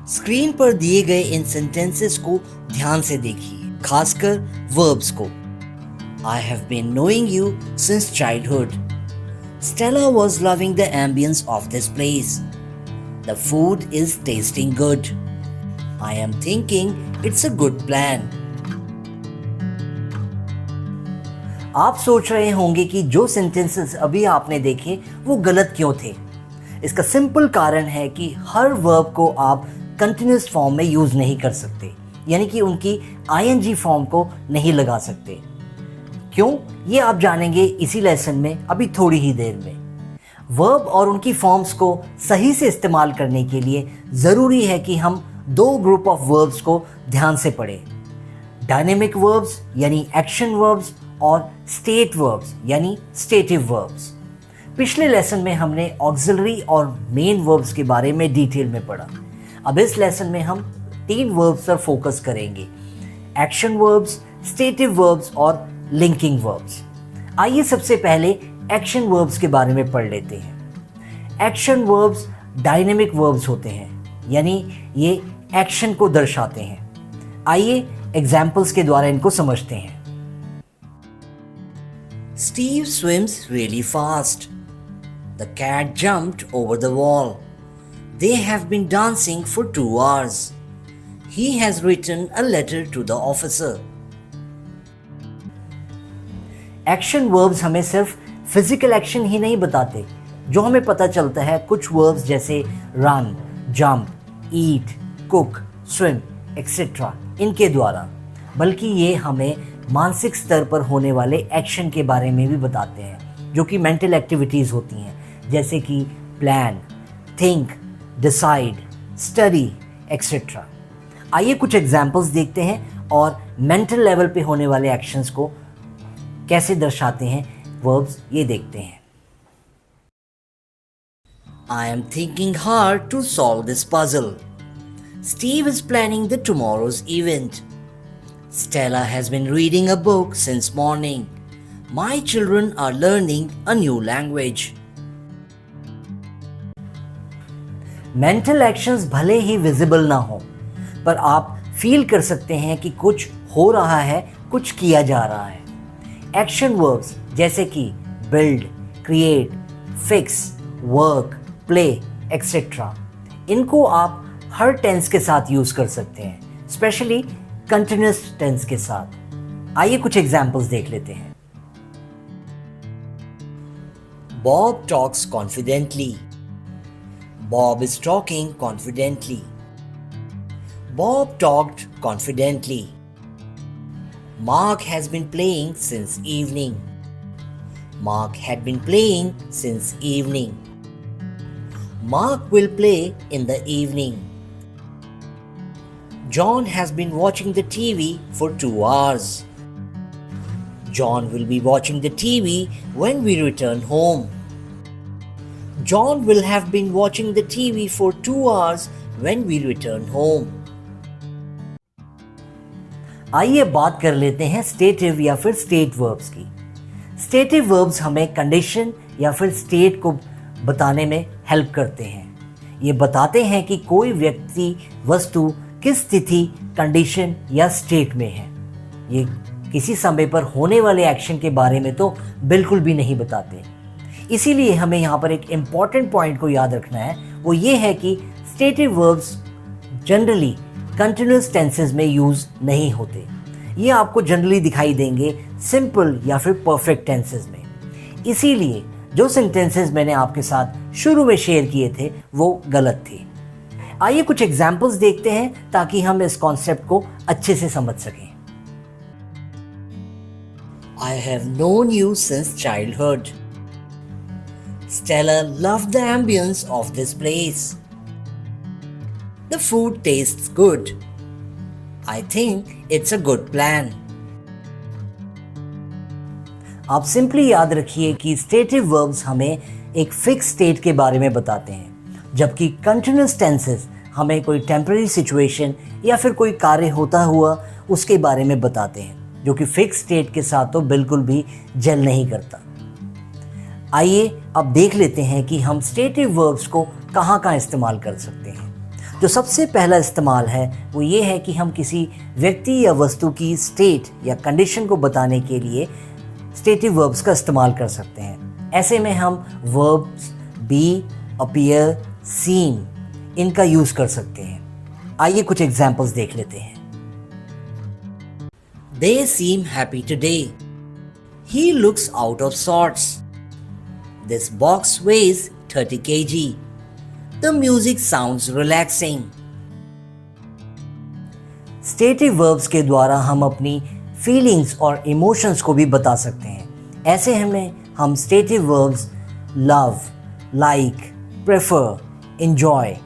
Screen पर दिए गए इन सेंटेंसेस को ध्यान से देखिए, खासकर वर्ब्स को। I have been knowing you since childhood. Stella was loving the ambience of this place. The food is tasting good. I am thinking it's a good plan. आप सोच रहे होंगे कि जो सेंटेंसेस अभी आपने देखे वो गलत क्यों थे। इसका सिंपल कारण है कि हर वर्ब को आप कंटिन्यूस फॉर्म में यूज़ नहीं कर सकते, यानी कि उनकी आईएनजी फॉर्म को नहीं लगा सकते। क्यों, ये आप जानेंगे इसी लेसन में अभी थोड़ी ही देर में। वर्ब और उनकी फॉर्म्स को सही से इस्तेमाल करने के लिए ज़रूरी है कि हम दो ग्रुप ऑफ वर्ब्स को ध्यान से पढ़ें, डायनेमिक वर्ब्स यानी एक्शन वर्ब्स और स्टेट वर्ब्स यानी स्टेटिव वर्ब्स। पिछले लेसन में हमने ऑक्सिलरी और मेन वर्ब्स के बारे में डिटेल में पढ़ा। अब इस लेसन में हम 3 वर्ब्स पर फोकस करेंगे, एक्शन वर्ब्स, स्टेटिव वर्ब्स और लिंकिंग वर्ब्स। आइए सबसे पहले एक्शन वर्ब्स के बारे में पढ़ लेते हैं। एक्शन वर्ब्स डायनेमिक वर्ब्स होते हैं, यानी ये एक्शन को दर्शाते हैं। आइए एग्जाम्पल्स के द्वारा इनको समझते हैं। Steve swims really fast. The cat jumped over the wall. They have been dancing for 2 hours. He has written a letter to the officer. Action verbs हमें सिर्फ फिजिकल एक्शन ही नहीं बताते। जो हमें पता चलता है कुछ वर्ब्स जैसे रन, जंप, ईट, कुक, स्विम एक्सेट्रा इनके द्वारा, बल्कि ये हमें मानसिक स्तर पर होने वाले एक्शन के बारे में भी बताते हैं, जो कि मेंटल एक्टिविटीज़ होती हैं, जैसे कि plan, think, decide, study etcetera. आइए कुछ एग्जाम्पल्स देखते हैं और मेंटल लेवल पे होने वाले एक्शंस को कैसे दर्शाते हैं वर्ब्स, ये देखते हैं। I am thinking hard to solve this puzzle. Steve is planning the tomorrow's event. Stella has been reading a book since morning. My children are learning a new language. Mental actions भले ही visible ना हो, पर आप feel कर सकते हैं कि कुछ हो रहा है, कुछ किया जा रहा है। एक्शन वर्ब्स जैसे कि build, create, fix, work, play etcetera, इनको आप हर टेंस के साथ यूज़ कर सकते हैं, स्पेशली कंटिन्यूअस टेंस के साथ। आइए कुछ एग्जाम्पल्स देख लेते हैं। Bob talks confidently. Bob is talking confidently. Bob talked confidently. Mark has been playing since evening. Mark had been playing since evening. Mark will play in the evening. John has been watching the TV for 2 hours. John will be watching the TV when we return home. John will have been watching the TV for 2 hours when we return home. आइए बात कर लेते हैं stative या फिर state verbs की। Stative verbs हमें condition या फिर स्टेट को बताने में हेल्प करते हैं। ये बताते हैं कि कोई व्यक्ति, वस्तु किस स्थिति, कंडीशन या स्टेट में है। ये किसी समय पर होने वाले एक्शन के बारे में तो बिल्कुल भी नहीं बताते। इसीलिए हमें यहाँ पर एक इम्पॉर्टेंट पॉइंट को याद रखना है, वो ये है कि stative verbs generally continuous tenses में यूज़ नहीं होते। ये आपको जनरली दिखाई देंगे सिंपल या फिर परफेक्ट टेंसेस में। इसीलिए जो सेंटेंसेस मैंने आपके साथ शुरू में शेयर किए थे वो गलत थे। आइए कुछ एग्जाम्पल्स देखते हैं ताकि हम इस कॉन्सेप्ट को अच्छे से समझ सकें। I have known you since childhood. Stella loved the ambience of this place. The food tastes good. I think it's a good plan. आप सिंपली याद रखिए कि स्टेटिव वर्ब्स हमें एक फिक्स स्टेट के बारे में बताते हैं, जबकि कंटिन्यूअस टेंसेस हमें कोई टेम्पररी सिचुएशन या फिर कोई कार्य होता हुआ उसके बारे में बताते हैं, जो कि फिक्स स्टेट के साथ तो बिल्कुल भी जेल नहीं करता। आइए अब देख लेते हैं कि हम स्टेटिव वर्ब्स को कहाँ कहाँ इस्तेमाल कर सकते हैं। जो सबसे पहला इस्तेमाल है वो ये है कि हम किसी व्यक्ति या वस्तु की स्टेट या कंडीशन को बताने के लिए स्टेटिव वर्ब्स का इस्तेमाल कर सकते हैं। ऐसे में हम वर्ब्स बी, अपीयर, सीम इनका यूज कर सकते हैं। आइए कुछ एग्जांपल्स देख लेते हैं। They seem happy today. He looks out of sorts. This box weighs 30 kg. The music sounds relaxing. Stative verbs के द्वारा हम अपनी फीलिंग्स और इमोशंस को भी बता सकते हैं। ऐसे हम stative verbs love, like, prefer, enjoy,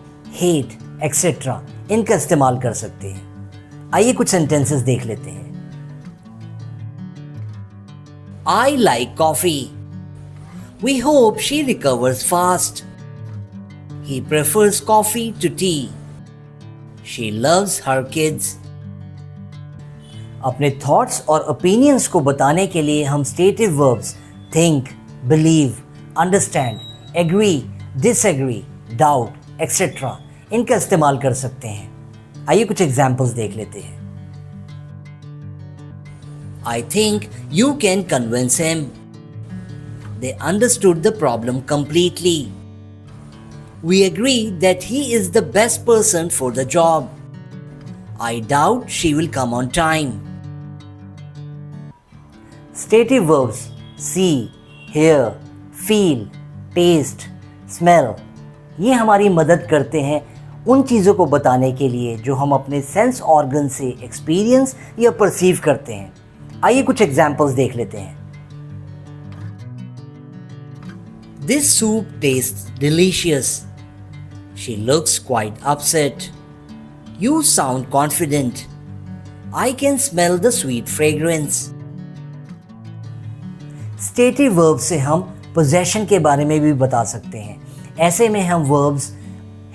hate, etc. इनका इस्तेमाल कर सकते हैं। आइए कुछ सेंटेंसेस देख लेते हैं। I like coffee. We hope she recovers fast. He prefers coffee to tea. She loves her kids. अपने थॉट्स और ओपिनियंस को बताने के लिए हम stative verbs think, believe, understand, agree, disagree, doubt, etc. इनका इस्तेमाल कर सकते हैं। आइए कुछ एग्जाम्पल्स देख लेते हैं। I think you can convince him. They understood the problem completely. We agree that he is the best person for the job. I doubt she will come on time. Stative verbs see, hear, feel, taste, smell ये हमारी मदद करते हैं उन चीज़ों को बताने के लिए जो हम अपने सेंस ऑर्गन से एक्सपीरियंस या परसीव करते हैं। आइए कुछ एग्जाम्पल्स देख लेते हैं। This soup tastes delicious. She looks quite upset. You sound confident. I can smell the sweet fragrance. Stative verbs से हम possession के बारे में भी बता सकते हैं। ऐसे में हम verbs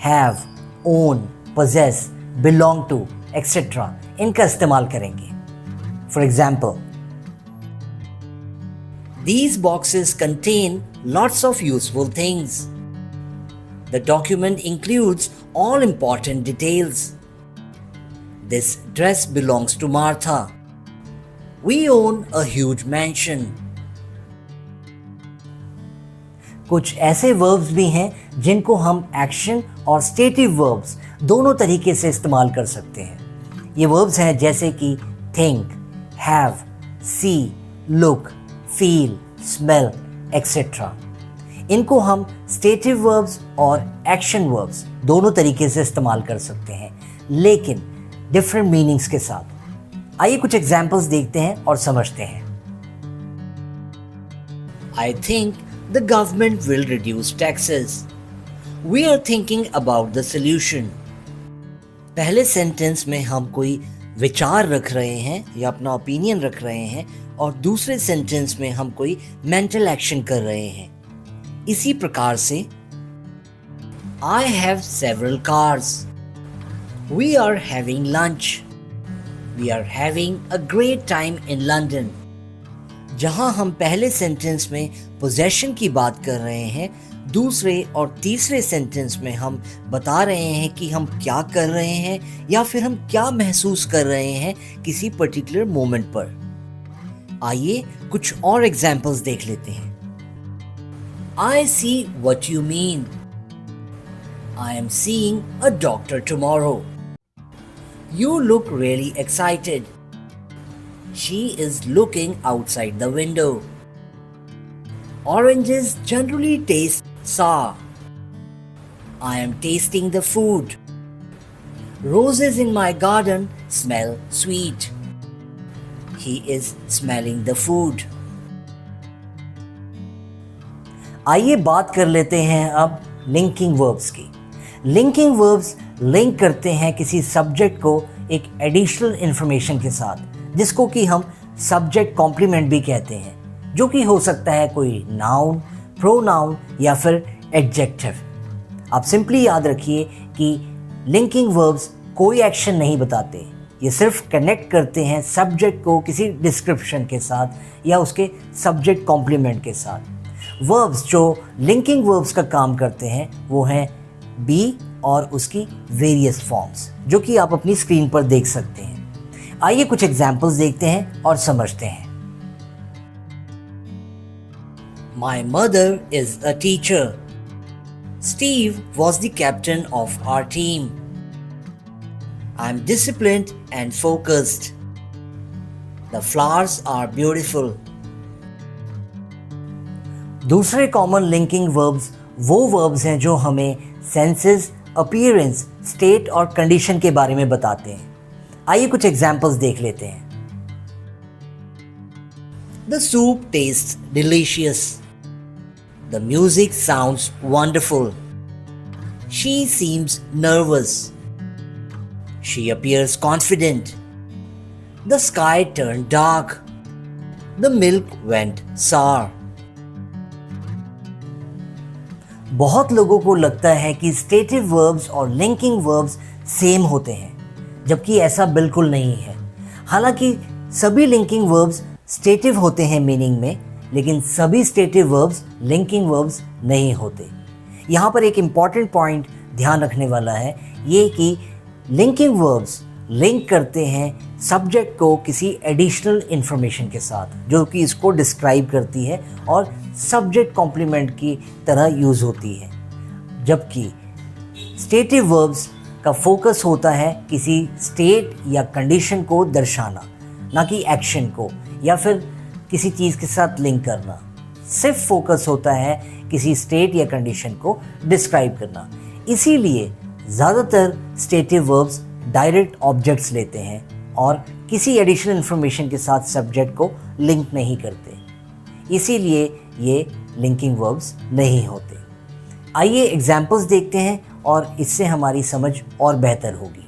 have, own, possess, belong to, etc. इनका इस्तेमाल करेंगे। For example, these boxes contain lots of useful things. The document includes all important details. This dress belongs to Martha. We own a huge mansion. कुछ ऐसे verbs भी हैं जिनको हम action और stative verbs दोनों तरीके से इस्तेमाल कर सकते हैं। ये verbs हैं जैसे कि think, have, see, look, feel, smell, etc. इनको हम stative verbs और action verbs दोनों तरीके से इस्तेमाल कर सकते हैं, लेकिन different meanings के साथ। आइए कुछ examples देखते हैं और समझते हैं। I think the government will reduce taxes. We are thinking about the solution. पहले सेंटेंस में हम कोई विचार रख रहे हैं या अपना ओपिनियन रख रहे हैं और दूसरे सेंटेंस में हम कोई मेंटल एक्शन कर रहे हैं। इसी प्रकार से I have several cars. We are having lunch. We are having a great time in London. जहां हम पहले सेंटेंस में पोजेशन की बात कर रहे हैं, दूसरे और तीसरे सेंटेंस में हम बता रहे हैं कि हम क्या कर रहे हैं या फिर हम क्या महसूस कर रहे हैं किसी पर्टिकुलर मोमेंट पर। आइए कुछ और एग्जाम्पल्स देख लेते हैं। I see what you mean. I am seeing a doctor tomorrow. You look really excited. She is looking outside the window. Oranges generally taste sour. I am tasting the food. Roses in my garden smell sweet. He is smelling the food. आइए बात कर लेते हैं अब linking verbs की। Linking verbs link करते हैं किसी सब्जेक्ट को एक एडिशनल इंफॉर्मेशन के साथ, जिसको कि हम सब्जेक्ट कॉम्प्लीमेंट भी कहते हैं, जो कि हो सकता है कोई नाउन, प्रोनाउन या फिर एडजेक्टिव। आप सिंपली याद रखिए कि लिंकिंग वर्ब्स कोई एक्शन नहीं बताते, ये सिर्फ कनेक्ट करते हैं सब्जेक्ट को किसी डिस्क्रिप्शन के साथ या उसके सब्जेक्ट कॉम्प्लीमेंट के साथ। वर्ब्स जो लिंकिंग वर्ब्स का काम करते हैं वो हैं बी, और उसकी वेरियस फॉर्म्स, जो कि आप अपनी स्क्रीन पर देख सकते हैं। आइए कुछ एग्जाम्पल्स देखते हैं और समझते हैं। My mother is a teacher. Steve was the captain of our team. I'm disciplined and focused. The flowers are beautiful. दूसरे कॉमन लिंकिंग वर्ब्स वो वर्ब्स हैं जो हमें सेंसेस, अपीयरेंस, स्टेट और कंडीशन के बारे में बताते हैं। आइए कुछ एग्जाम्पल्स देख लेते हैं। The soup tastes delicious. The music sounds wonderful. She seems nervous. She appears confident. The sky turned dark. The milk went sour. बहुत लोगों को लगता है कि स्टेटिव वर्ब्स और लिंकिंग वर्ब्स सेम होते हैं, जबकि ऐसा बिल्कुल नहीं है। हालांकि सभी लिंकिंग वर्ब्स स्टेटिव होते हैं मीनिंग में, लेकिन सभी स्टेटिव वर्ब्स लिंकिंग वर्ब्स नहीं होते। यहाँ पर एक इम्पॉर्टेंट पॉइंट ध्यान रखने वाला है, ये कि लिंकिंग वर्ब्स लिंक करते हैं सब्जेक्ट को किसी एडिशनल इंफॉर्मेशन के साथ, जो कि इसको डिस्क्राइब करती है और सब्जेक्ट कॉम्प्लीमेंट की तरह यूज़ होती है। जबकि स्टेटिव वर्ब्स का फोकस होता है किसी स्टेट या कंडीशन को दर्शाना, ना कि एक्शन को या फिर किसी चीज़ के साथ लिंक करना। सिर्फ फोकस होता है किसी स्टेट या कंडीशन को डिस्क्राइब करना। इसीलिए ज़्यादातर स्टेटिव वर्ब्स डायरेक्ट ऑब्जेक्ट्स लेते हैं और किसी एडिशनल इन्फॉर्मेशन के साथ सब्जेक्ट को लिंक नहीं करते। इसीलिए ये लिंकिंग वर्ब्स नहीं होते। आइए एग्जाम्पल्स देखते हैं और इससे हमारी समझ और बेहतर होगी।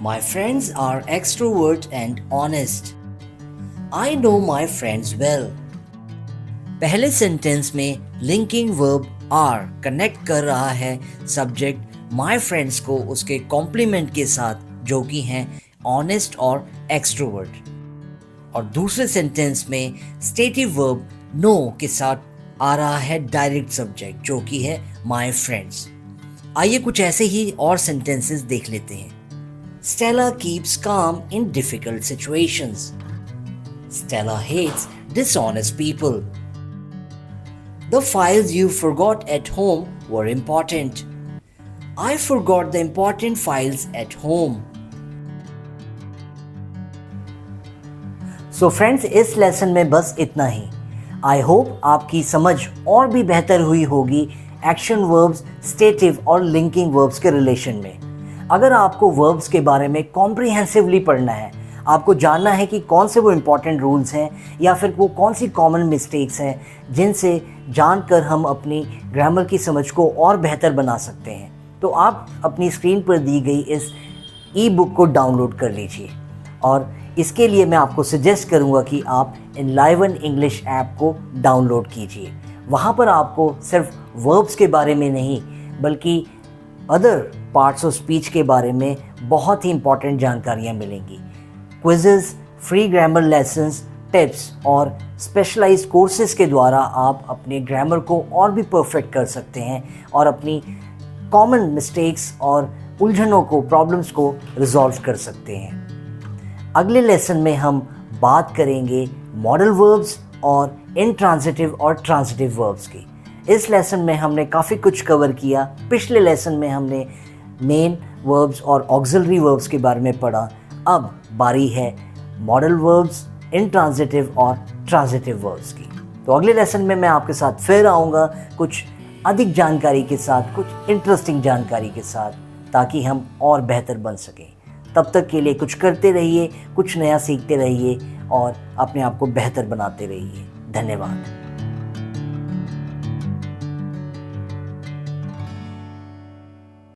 My friends are extrovert and honest. I know my friends well. पहले सेंटेंस में लिंकिंग वर्ब आर कनेक्ट कर रहा है सब्जेक्ट माई फ्रेंड्स को उसके कॉम्प्लीमेंट के साथ, जो कि हैं ऑनेस्ट और एक्सट्रोवर्ट। और दूसरे सेंटेंस में स्टेटिव वर्ब नो के साथ आ रहा है डायरेक्ट सब्जेक्ट, जो कि है माई फ्रेंड्स। आइए कुछ ऐसे ही और सेंटेंसेस देख लेते हैं। Stella keeps calm in difficult situations. Stella hates dishonest people. The files you forgot at home were important. I forgot the important files at home. So friends, इस लेसन में बस इतना ही। आई होप आपकी समझ और भी बेहतर हुई होगी एक्शन वर्ब्स, स्टेटिव और लिंकिंग वर्ब्स के रिलेशन में। अगर आपको वर्ब्स के बारे में कॉम्प्रिहेंसिवली पढ़ना है, आपको जानना है कि कौन से वो इम्पॉर्टेंट रूल्स हैं या फिर वो कौन सी कॉमन मिस्टेक्स हैं जिनसे जानकर हम अपनी ग्रामर की समझ को और बेहतर बना सकते हैं, तो आप अपनी स्क्रीन पर दी गई इस ई बुक को डाउनलोड कर लीजिए। और इसके लिए मैं आपको सजेस्ट करूंगा कि आप एनलाइवन इंग्लिश ऐप को डाउनलोड कीजिए। वहाँ पर आपको सिर्फ वर्ब्स के बारे में नहीं, बल्कि अदर पार्ट्स ऑफ स्पीच के बारे में बहुत ही इंपॉर्टेंट जानकारियाँ मिलेंगी। Quizzes, free grammar lessons, tips और स्पेशलाइज्ड कोर्सेज के द्वारा आप अपने ग्रामर को और भी परफेक्ट कर सकते हैं और अपनी कॉमन मिस्टेक्स और उलझनों को, प्रॉब्लम्स को रिजॉल्व कर सकते हैं। अगले लेसन में हम बात करेंगे मॉडल वर्ब्स और इंट्रांजिटिव और ट्रांजिटिव वर्ब्स की। इस लेसन में हमने काफ़ी कुछ कवर किया। पिछले लेसन में हमने मेन वर्ब्स और ऑक्सिलरी वर्ब्स के बारे में पढ़ा। अब बारी है मॉडल वर्ब्स, इंट्रांजिटिव और ट्रांजिटिव वर्ब्स की। तो अगले लेसन में मैं आपके साथ फिर आऊँगा कुछ अधिक जानकारी के साथ, कुछ इंटरेस्टिंग जानकारी के साथ, ताकि हम और बेहतर बन सकें। तब तक के लिए कुछ करते रहिए, कुछ नया सीखते रहिए और अपने आप को बेहतर बनाते रहिए। धन्यवाद।